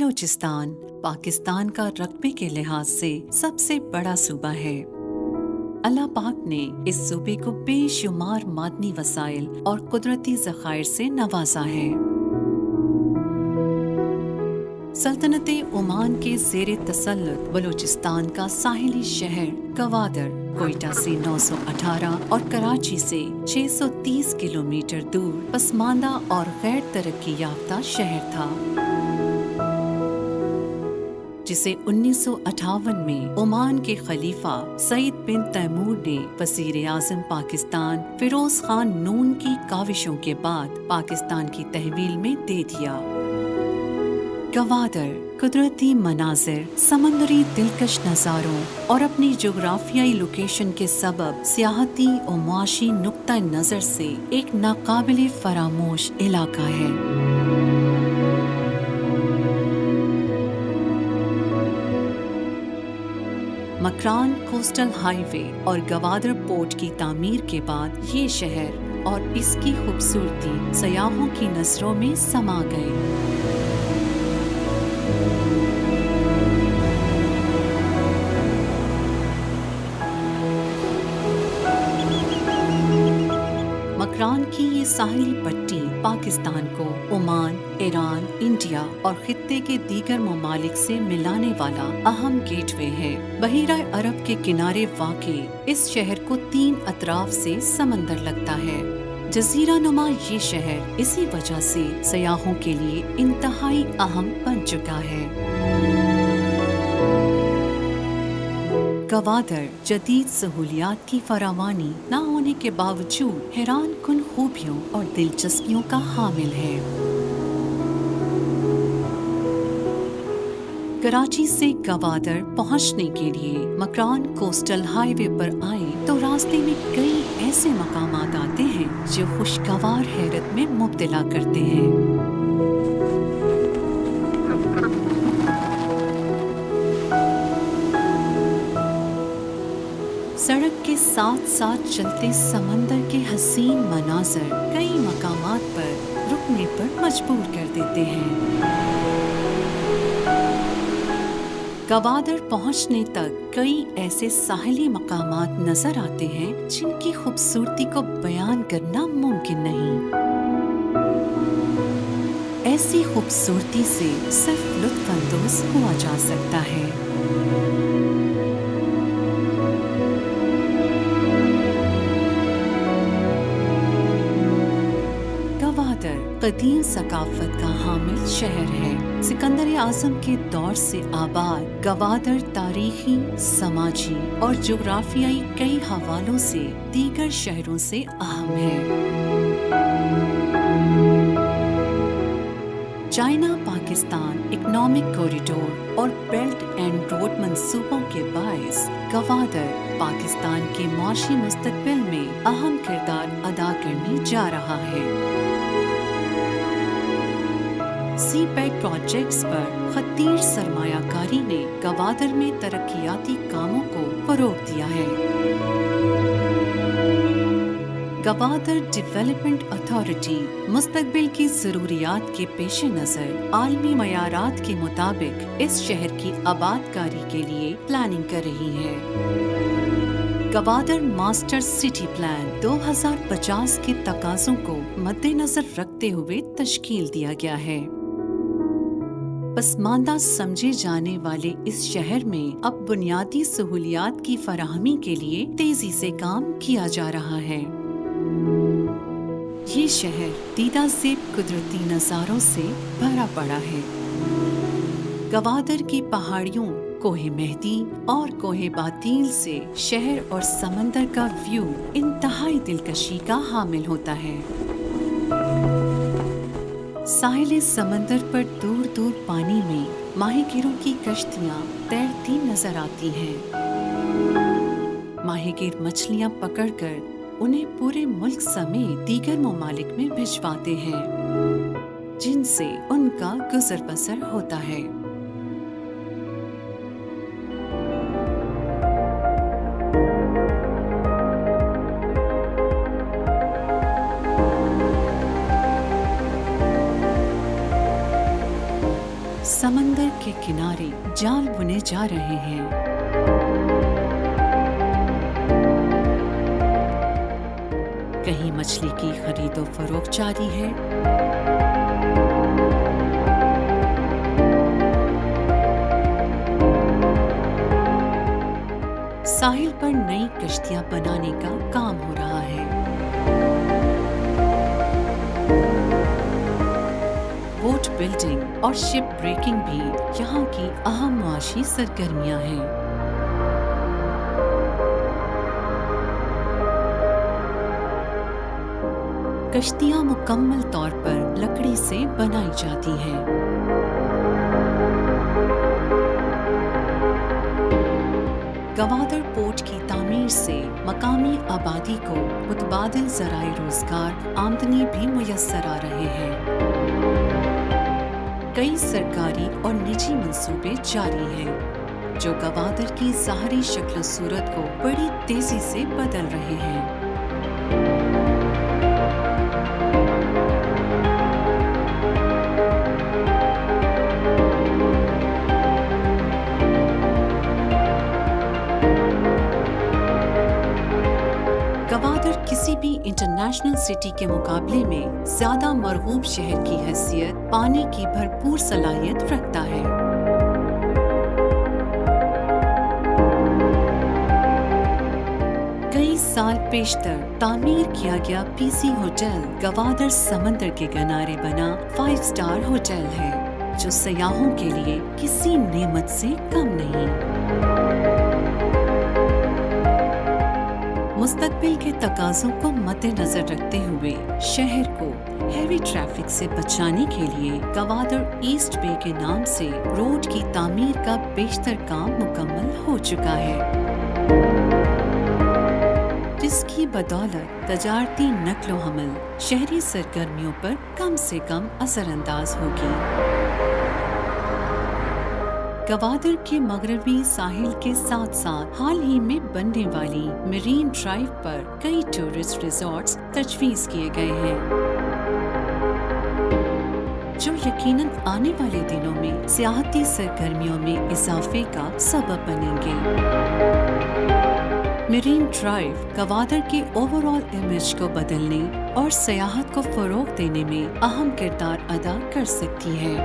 बलूचिस्तान पाकिस्तान का रकबे के लिहाज से सबसे बड़ा सूबा है। अल्लाह पाक ने इस सूबे को बेशुमार मादनी वसाइल और कुदरती ज़खायर से नवाजा है। सल्तनत ओमान के ज़ेरे तसल्लुत बलूचिस्तान का साहिली शहर गवादर कोयटा से 918 और कराची से 630 किलोमीटर दूर पसमानदा और गैर तरक्की याफ्ता शहर था, जिसे 1958 में ओमान के खलीफा सईद बिन तैमूर ने वज़ीर आज़म पाकिस्तान फिरोज खान नून की काविशों के बाद पाकिस्तान की तहवील में दे दिया। गवादर कुदरती मनाजिर, समंदरी दिलकश नज़ारों और अपनी जोग्राफियाई लोकेशन के सबब सियाहती और मुआशी नुक्ता नज़र से एक नाकाबिले फरामोश इलाका है। मकरान कोस्टल हाईवे और गवादर पोर्ट की तामीर के बाद ये शहर और इसकी खूबसूरती सयाहों की नज़रों में समा गए। मकरान की ये साहिली पट्टी पाकिस्तान को ओमान, ईरान, इंडिया और खित्ते के दीगर ममालिक से मिलाने वाला अहम गेटवे है। बहीरा अरब के किनारे वाक़े इस शहर को 3 अतराफ से समंदर लगता है। जजीरा नुमा ये शहर इसी वजह से सयाहों के लिए इंतहाई अहम बन चुका है। गवादर जदीद सहूलियात की फरावानी न होने के बावजूद हैरान कुन खूबियों और दिलचस्पियों का हामिल है। कराची से गवादर पहुंचने के लिए मकरान कोस्टल हाईवे पर आए तो रास्ते में कई ऐसे मकामात आते हैं जो खुशगवार हैरत में मुब्तला करते हैं। सड़क के साथ साथ चलते समंदर के हसीन मनाज़र कई मकामात पर रुकने पर मजबूर कर देते हैं। गवादर पहुंचने तक कई ऐसे साहिली मकामात नजर आते हैं जिनकी खूबसूरती को बयान करना मुमकिन नहीं। ऐसी खूबसूरती से सिर्फ लुत्फ़अंदोज़ हुआ जा सकता है। कदीम सकाफत का हामिल शहर है। सिकंदर आज़म के दौर से आबाद गवादर तारीखी, समाजी और जोग्राफियाई कई हवालों से दीगर शहरों से अहम है। चाइना पाकिस्तान इकोनॉमिक कॉरिडोर और बेल्ट एंड रोड मंसूबों के बायस गवादर पाकिस्तान के माशी मुस्तकबिल में अहम किरदार अदा करने जा रहा है। सी पैक प्रोजेक्ट्स पर खतीर सरमायाकारी ने गवादर में तरक्कियाती कामों को फरोग दिया है। गवादर डेवलपमेंट अथॉरिटी मुस्तकबिल की ज़रूरियात के पेश नज़र आलमी मयारात के मुताबिक इस शहर की आबादकारी के लिए प्लानिंग कर रही है। गवादर मास्टर सिटी प्लान 2050 के तकाज़ों को मद्देनजर रखते हुए तश्कील दिया गया है। पसमानदा समझे जाने वाले इस शहर में अब बुनियादी सहूलियात की फराहमी के लिए तेजी से काम किया जा रहा है। ये शहर दीदाज़ेब कुदरती नज़ारों से भरा पड़ा है। गवादर की पहाड़ियों, कोहे मेहदी और कोहे बातील से शहर और समंदर का व्यू इंतहाई दिलकशी का हामिल होता है। साहिल समंदर पर दूर दूर पानी में माहीगीरों की कश्तियां तैरती नजर आती हैं। माहीगीर मछलियां पकड़कर उन्हें पूरे मुल्क समेत दीगर ममालिक में भिजवाते हैं, जिनसे उनका गुजर बसर होता है। समंदर के किनारे जाल बुने जा रहे हैं। कहीं मछली की खरीदो फरोख्त जारी है, साहिल पर नई कश्तियां बनाने का काम हो रहा है। बोट बिल्डिंग और शिप ब्रेकिंग भी यहाँ की अहम मुआशी सरगर्मियां हैं। कश्तियां मुकम्मल तौर पर लकड़ी से बनाई जाती हैं। गवादर पोर्ट की तामीर से मकामी आबादी को मुतबादिल ज़राए रोजगार आमदनी भी मुयस्सर आ रहे हैं। कई सरकारी और निजी मंसूबे जारी हैं, जो गवादर की ज़ाहरी शक्ल सूरत को बड़ी तेजी से बदल रहे हैं। गवादर किसी भी इंटरनेशनल सिटी के मुकाबले में ज्यादा मरगूब शहर की हैसियत पाने की भरपूर सलाहियत रखता है। कई साल पेशतर तामीर किया गया पीसी होटल गवादर समंदर के किनारे बना 5 स्टार होटल है, जो सयाहों के लिए किसी नेमत से कम नहीं। मुस्तकबिल के तकाज़ों को मद्देनजर रखते हुए शहर को हैवी ट्रैफिक से बचाने के लिए गवादर ईस्ट बे के नाम से रोड की तामीर का बेशतर काम मुकम्मल हो चुका है, जिसकी बदौलत तजारती नक्लो हमल शहरी सरगर्मियों पर कम से कम असरअंदाज होगी। गवादर के मगरबी साहिल के साथ साथ हाल ही में बनने वाली मरीन ड्राइव पर कई टूरिस्ट रिजॉर्ट्स तजवीज़ किए गए हैं, जो यकीनन आने वाले दिनों में सियाहती सरगर्मियों में इजाफे का सबब बनेंगे। मरीन ड्राइव गवादर के ओवरऑल इमेज को बदलने और सियाहत को फरोग देने में अहम किरदार अदा कर सकती है।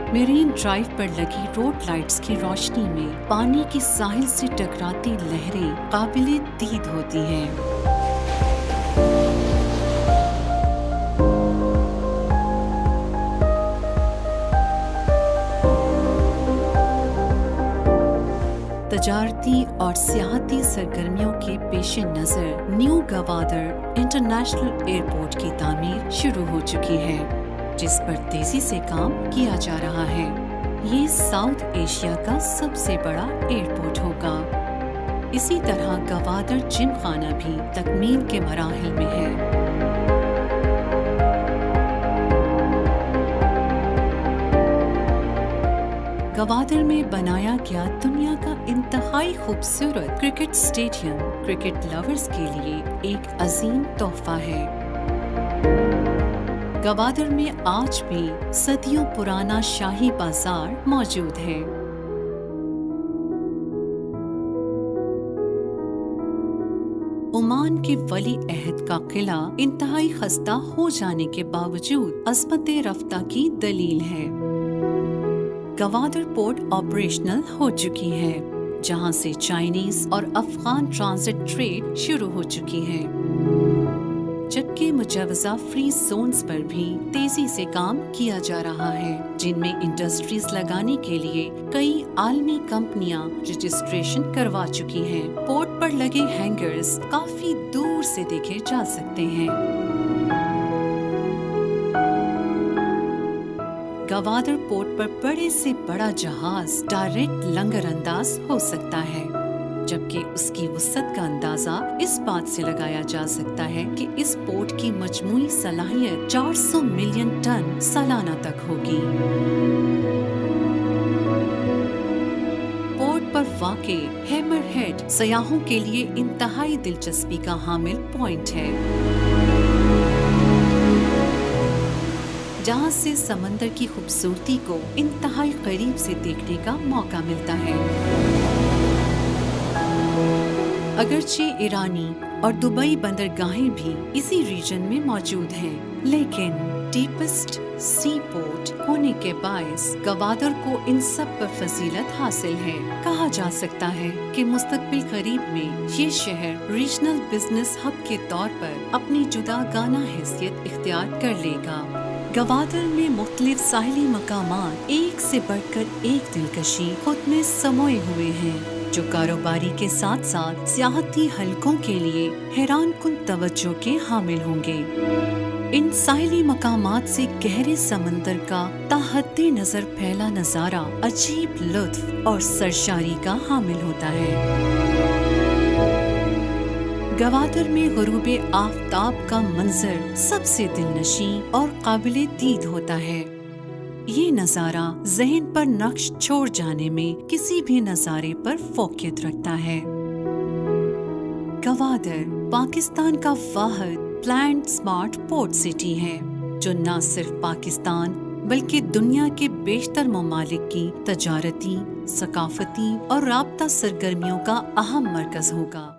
मरीन ड्राइव पर लगी रोड लाइट्स की रोशनी में पानी की साहिल से टकराती लहरें काबिले दीद होती हैं। तजारती और सियाहती सरगर्मियों के पेश नज़र न्यू गवादर इंटरनेशनल एयरपोर्ट की तामीर शुरू हो चुकी है, जिस पर तेजी से काम किया जा रहा है। ये साउथ एशिया का सबसे बड़ा एयरपोर्ट होगा। इसी तरह गवादर जिम खाना भी तकमील के मराहिल में है। गवादर में बनाया गया दुनिया का इंतहाई खूबसूरत क्रिकेट स्टेडियम क्रिकेट लवर्स के लिए एक अजीम तोहफा है। गवादर में आज भी सदियों पुराना शाही बाजार मौजूद है। ओमान के वली अहद का किला इंतहाई खस्ता हो जाने के बावजूद अज़मत रफ्ता की दलील है। गवादर पोर्ट ऑपरेशनल हो चुकी है, जहां से चाइनीज और अफगान ट्रांजिट ट्रेड शुरू हो चुकी है, जबकि मुजवजा फ्री जोन्स पर भी तेजी से काम किया जा रहा है, जिनमें इंडस्ट्रीज लगाने के लिए कई आलमी कंपनियां रजिस्ट्रेशन करवा चुकी हैं। पोर्ट पर लगे हैंगर्स काफी दूर से देखे जा सकते हैं। गवादर पोर्ट पर बड़े से बड़ा जहाज डायरेक्ट लंगर अंदाज हो सकता है, जबकि उसकी वुसअत का अंदाजा इस बात से लगाया जा सकता है कि इस पोर्ट की मजमूई सलाहियत 400 मिलियन टन सालाना तक होगी। पोर्ट पर वाक़े हैमर हेड सयाहों के लिए इंतहाई दिलचस्पी का हामिल पॉइंट है। जहाँ से समंदर की खूबसूरती को इंतहाई करीब से देखने का मौका मिलता है। अगरचे ईरानी और दुबई बंदरगाहें भी इसी रीजन में मौजूद हैं, लेकिन डीपेस्ट सी पोर्ट होने के बायस गवादर को इन सब पर फजीलत हासिल है। कहा जा सकता है कि मुस्तकबिल करीब में ये शहर रीजनल बिजनेस हब के तौर पर अपनी जुदा गाना हैसियत इख्तियार कर लेगा। गवादर में मुख्तलिफ साहिली मकामात एक से बढ़कर एक दिलकशी खुद में समोए हुए हैं, जो कारोबारी के साथ साथ सियाहती हलकों के लिए हैरान कुन तवज्जो के हामिल होंगे। इन साहिली मकामात से गहरे समंदर का ताहद्दे नजर फैला नजारा अजीब लुत्फ और सरशारी का हामिल होता है। गवादर में गुरूब आफताब का मंजर सबसे दिलनशी और काबिले दीद होता है। ये नजारा ज़हन पर नक्श छोड़ जाने में किसी भी नजारे पर फोकियत रखता है। गवादर पाकिस्तान का वाहिद प्लान्ड स्मार्ट पोर्ट सिटी है, जो न सिर्फ पाकिस्तान बल्कि दुनिया के बेशतर ममालिक की तजारती, सकाफती और राब्ता सरगर्मियों का अहम मरकज होगा।